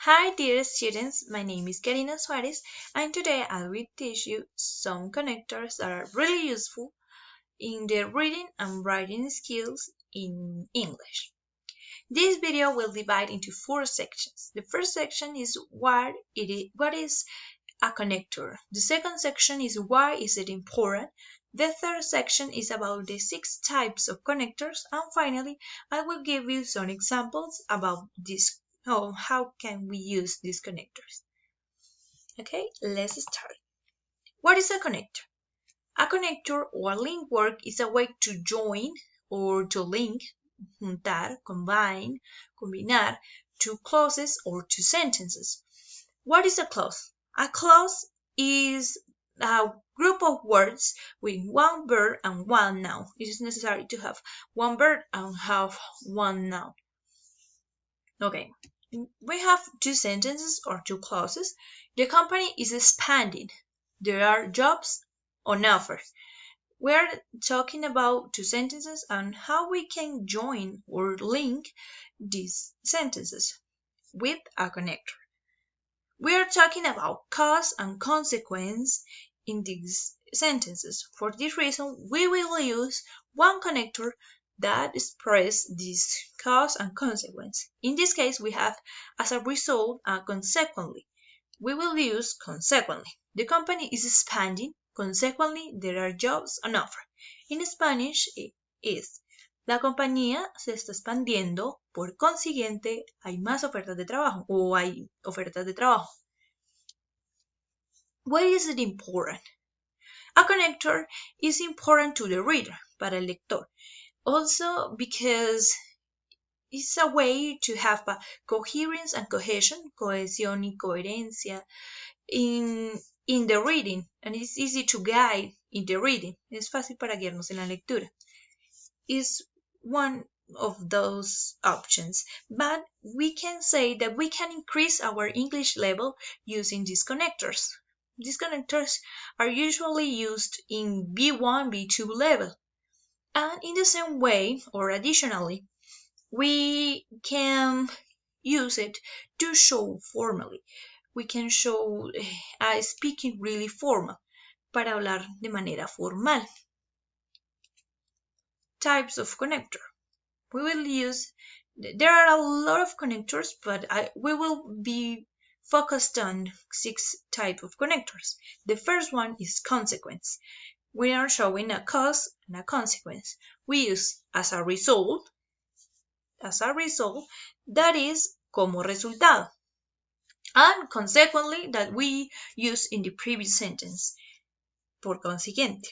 Hi dear students, my name is Karina Suarez and today I will teach you some connectors that are really useful in the reading and writing skills in English. This video will divide into 4 sections. The first section is what is a connector. The second section is why is it important. The third section is about the 6 types of connectors, and finally I will give you some examples about this. How can we use these connectors? Okay, let's start. What is a connector? A connector or link work is a way to join or to link, juntar, combine, combinar, two clauses or two sentences. What is a clause? A clause is a group of words with one verb and one noun. It is necessary to have one verb and have one noun. Okay, we have two sentences or two clauses. The company is expanding. There are jobs on offer. We are talking about two sentences and how we can join or link these sentences with a connector. We are talking about cause and consequence in these sentences. For this reason, we will use one connector that expresses this cause and consequence. In this case, we have as a result and consequently. We will use consequently. The company is expanding. Consequently, there are jobs on offer. In Spanish, it is la compañía se está expandiendo, por consiguiente, hay más ofertas de trabajo o hay ofertas de trabajo. Why is it important? A connector is important to the reader, para el lector. Also because it's a way to have coherence and cohesion, cohesión y coherencia in the reading, and it's easy to guide in the reading. Es fácil para guiarnos en la lectura. Is one of those options, but we can say that we can increase our English level using these connectors. These connectors are usually used in B1, B2 level. And in the same way, or additionally, we can use it to show formally. We can show speaking really formal, para hablar de manera formal. Types of connector. We will use, there are a lot of connectors, but we will be focused on 6 types of connectors. The first one is consequence. We are showing a cause and a consequence. We use as a result, that is como resultado. And consequently, that we use in the previous sentence, por consiguiente.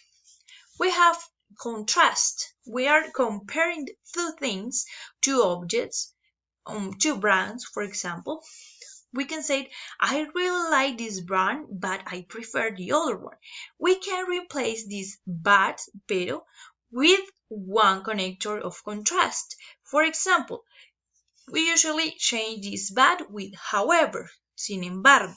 We have contrast. We are comparing two things, two objects, two brands, for example. We can say, I really like this brand, but I prefer the other one. We can replace this but, pero, with one connector of contrast. For example, we usually change this but with however, sin embargo.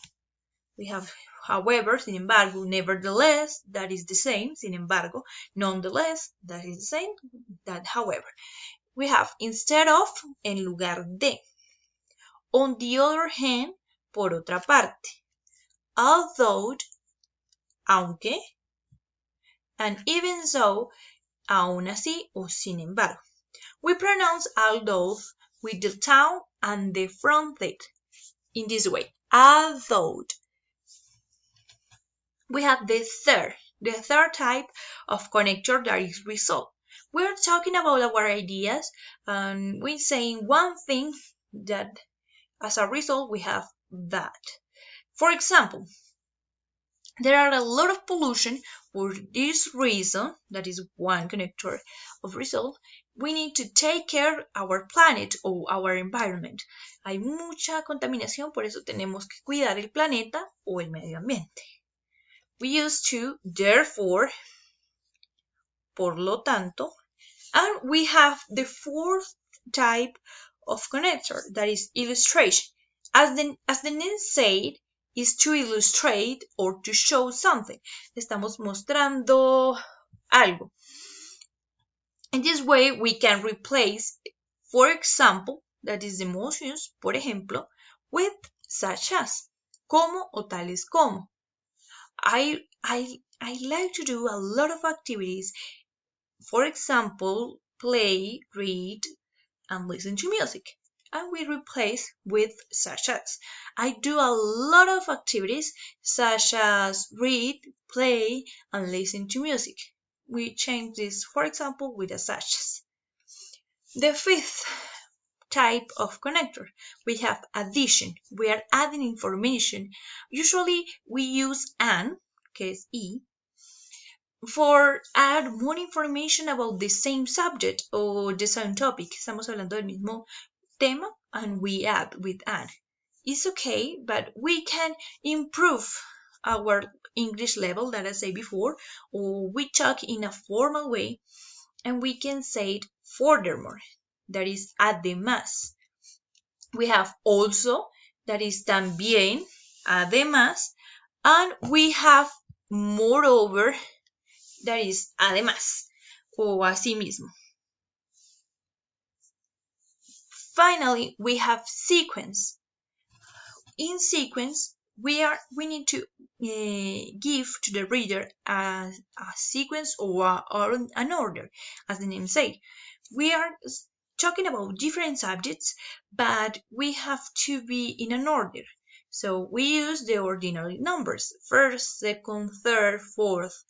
We have however, sin embargo, nevertheless, that is the same, sin embargo, nonetheless, that is the same, that however. We have instead of, en lugar de. On the other hand, por otra parte. Although, aunque, and even so, aún así o sin embargo. We pronounce although with the tongue and the front teeth in this way, although. We have the third type of connector, that is result. We're talking about our ideas and we're saying one thing that as a result we have that. For example, there are a lot of pollution. For this reason, that is one connector of result, we need to take care of our planet or our environment. Hay mucha contaminación, por eso tenemos que cuidar el planeta o el medio ambiente. We use to, therefore, por lo tanto, and we have the fourth type of connector, that is illustration. As the name said, is to illustrate or to show something. Estamos mostrando algo. In this way, we can replace, for example, that is the most used, por ejemplo, with such as, como o tales como. I like to do a lot of activities. For example, play, read, and listen to music. And we replace with such as. I do a lot of activities such as read, play, and listen to music. We change this, for example, with a such as. The fifth type of connector, we have addition. We are adding information. Usually we use an, case E, for add more information about the same subject or the same topic. Estamos hablando del mismo tema and we add with an. It's okay, but we can improve our English level that I said before, or we talk in a formal way and we can say it furthermore, that is además. We have also, that is también, además, and we have moreover, that is además o asimismo. Finally, we have sequence. In sequence, we need to give to the reader a sequence or an order, as the name says. We are talking about different subjects, but we have to be in an order. So we use the ordinary numbers, first, second, third, fourth,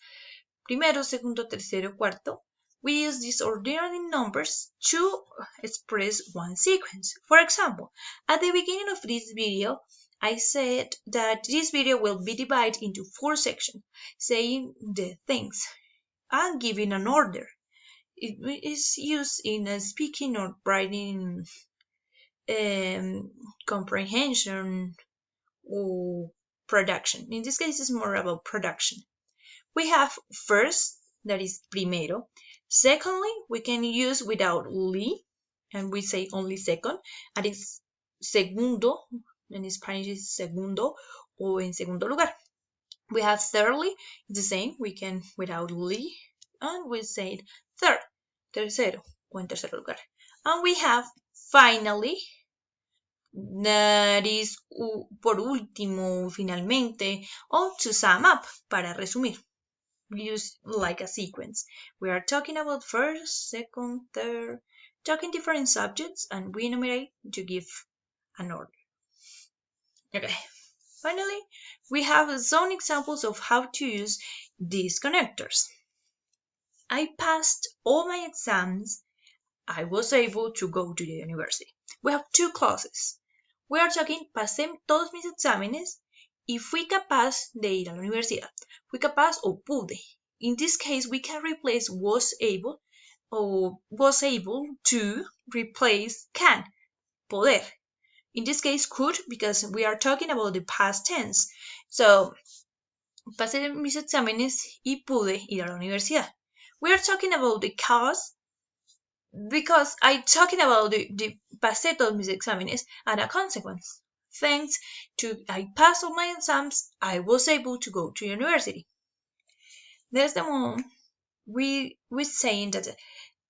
primero, segundo, tercero, cuarto. We use these ordinary numbers to express one sequence. For example, at the beginning of this video, I said that this video will be divided into 4 sections, saying the things and giving an order. It is used in speaking or writing comprehension or production. In this case, it's more about production. We have first, that is primero. Secondly, we can use without li, and we say only second. That is segundo, in Spanish is segundo, or en segundo lugar. We have thirdly, it's the same, we can without li, and we say third, tercero, o en tercer lugar. And we have finally, that is por último, finalmente, or to sum up, para resumir. We use like a sequence. We are talking about first, second, third, talking different subjects, and we enumerate to give an order. Okay. Finally, we have some examples of how to use these connectors. I passed all my exams. I was able to go to the university. We have 2 clauses. We are talking, pasé todos mis exámenes y fui capaz de ir a la universidad. Fui capaz o pude. In this case, we can replace was able or was able to replace can, poder. In this case, could, because we are talking about the past tense. So, pasé mis exámenes y pude ir a la universidad. We are talking about the cause because I'm talking about the pasé todos mis exámenes and a consequence. Thanks to I passed all my exams, I was able to go to university. There's the moment we're saying that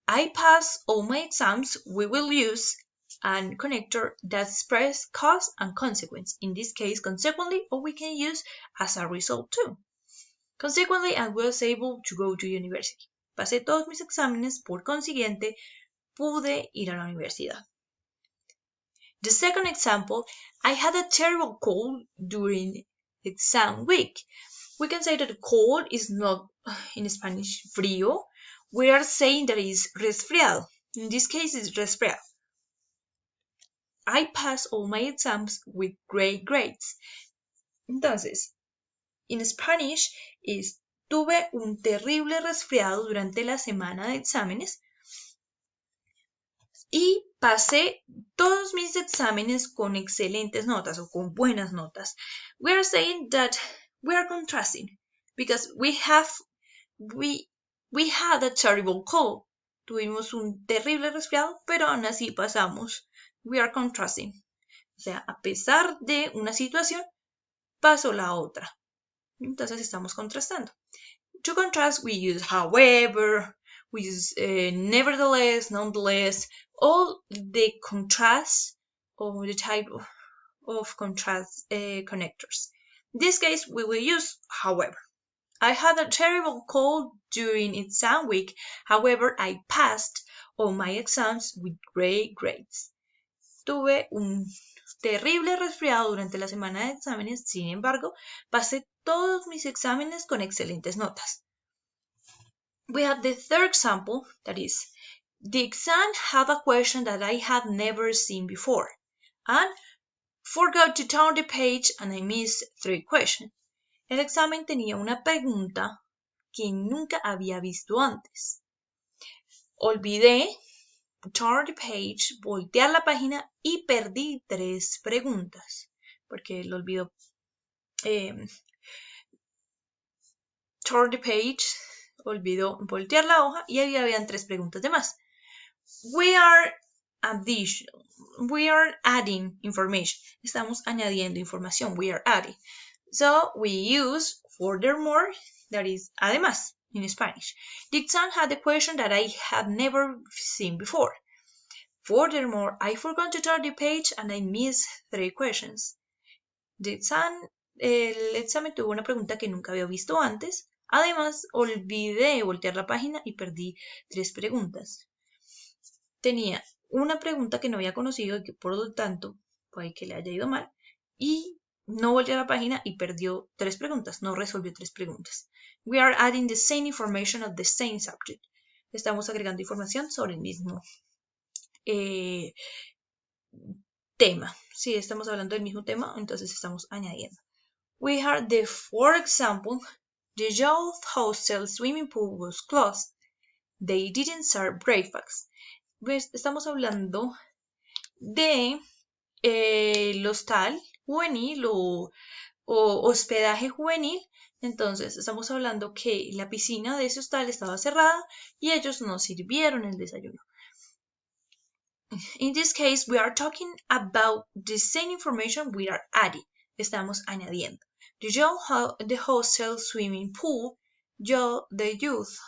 I pass all my exams, we will use an connector that expresses cause and consequence. In this case, consequently, or we can use as a result too. Consequently, I was able to go to university. Pasé todos mis exámenes, por consiguiente, pude ir a la universidad. The second example, I had a terrible cold during exam week. We can say that the cold is not, in Spanish, frío. We are saying that it's resfriado. In this case, it's resfriado. I passed all my exams with great grades. Entonces, en Spanish es tuve un terrible resfriado durante la semana de exámenes y pasé todos mis exámenes con excelentes notas o con buenas notas. We are saying that we are contrasting because we had a terrible cold. Tuvimos un terrible resfriado, pero aún así pasamos. We are contrasting. O sea, a pesar de una situación, pasó la otra. Entonces estamos contrastando. To contrast, we use however, we use nevertheless, nonetheless, all the contrast or the type of contrast connectors. In this case, we will use however. I had a terrible cold during exam week, however, I passed all my exams with great grades. Tuve un terrible resfriado durante la semana de exámenes, sin embargo, pasé todos mis exámenes con excelentes notas. We have the third example, that is, the exam had a question that I had never seen before, and forgot to turn the page and I missed 3 questions. El examen tenía una pregunta que nunca había visto antes. Olvidé turn the page, voltear la página y perdí 3 preguntas, porque lo olvidó. Turn the page, olvidó voltear la hoja y ahí habían 3 preguntas de más. We are adding information. Estamos añadiendo información. We are adding. So we use furthermore, that is además in Spanish. The exam had a question that I had never seen before. Furthermore, I forgot to turn the page and I missed 3 questions. El examen tuvo una pregunta que nunca había visto antes. Además, olvidé voltear la página y perdí 3 preguntas. Tenía una pregunta que no había conocido y que por lo tanto puede que le haya ido mal. Y no volteó a la página y perdió 3 preguntas, no resolvió 3 preguntas. We are adding the same information of the same subject. Estamos agregando información sobre el mismo tema. Si estamos hablando del mismo tema, entonces estamos añadiendo. We have the fourth example. The youth hostel swimming pool was closed. They didn't serve breakfast. Pues estamos hablando de el hostal juvenil o hospedaje juvenil. Entonces estamos hablando que la piscina de ese hostal estaba cerrada y ellos no sirvieron el desayuno. In this case, we are talking about the same information we are adding. Estamos añadiendo. The hostel swimming pool, the youth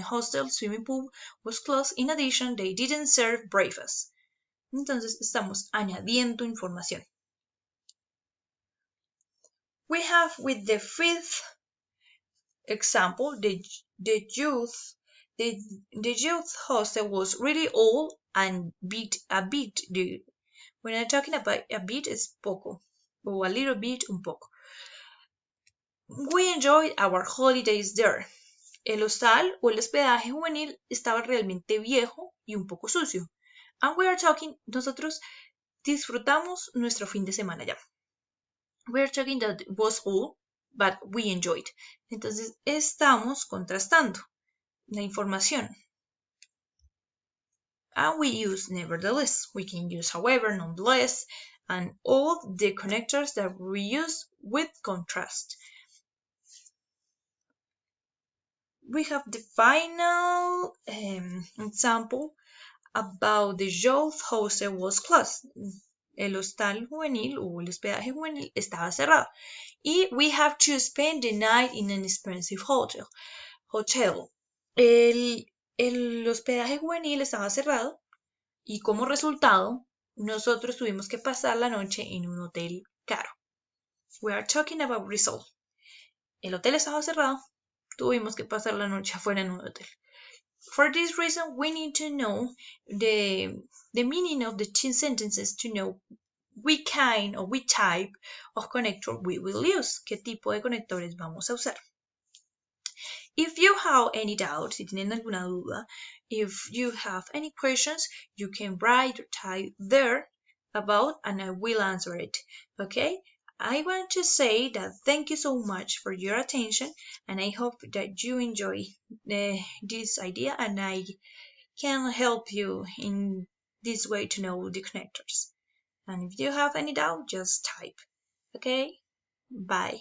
hostel swimming pool was closed. In addition, they didn't serve breakfast. Entonces estamos añadiendo información. We have with the fifth example, the youth hostel was really old and a bit. When I'm talking about a bit, it's poco, or a little bit, un poco. We enjoyed our holidays there. El hostal o el hospedaje juvenil estaba realmente viejo y un poco sucio. And we are talking, nosotros disfrutamos nuestro fin de semana ya. We are talking that it was old, but we enjoyed. Entonces estamos contrastando la información. And we use nevertheless. We can use however, nonetheless, and all the connectors that we use with contrast. We have the final example about the youth hostel was closed. El hostal juvenil o el hospedaje juvenil estaba cerrado. Y we have to spend the night in an expensive hotel. El hospedaje juvenil estaba cerrado y como resultado nosotros tuvimos que pasar la noche en un hotel caro. We are talking about result. El hotel estaba cerrado, tuvimos que pasar la noche afuera en un hotel. For this reason, we need to know the meaning of the two sentences to know which kind or which type of connector we will use. ¿Qué tipo de conectores vamos a usar? If you have any doubts, si tienen alguna duda, if you have any questions, you can write or type there about and I will answer it. Okay? I want to say that thank you so much for your attention and I hope that you enjoy this idea and I can help you in this way to know the connectors. And if you have any doubt, just type. Okay? Bye.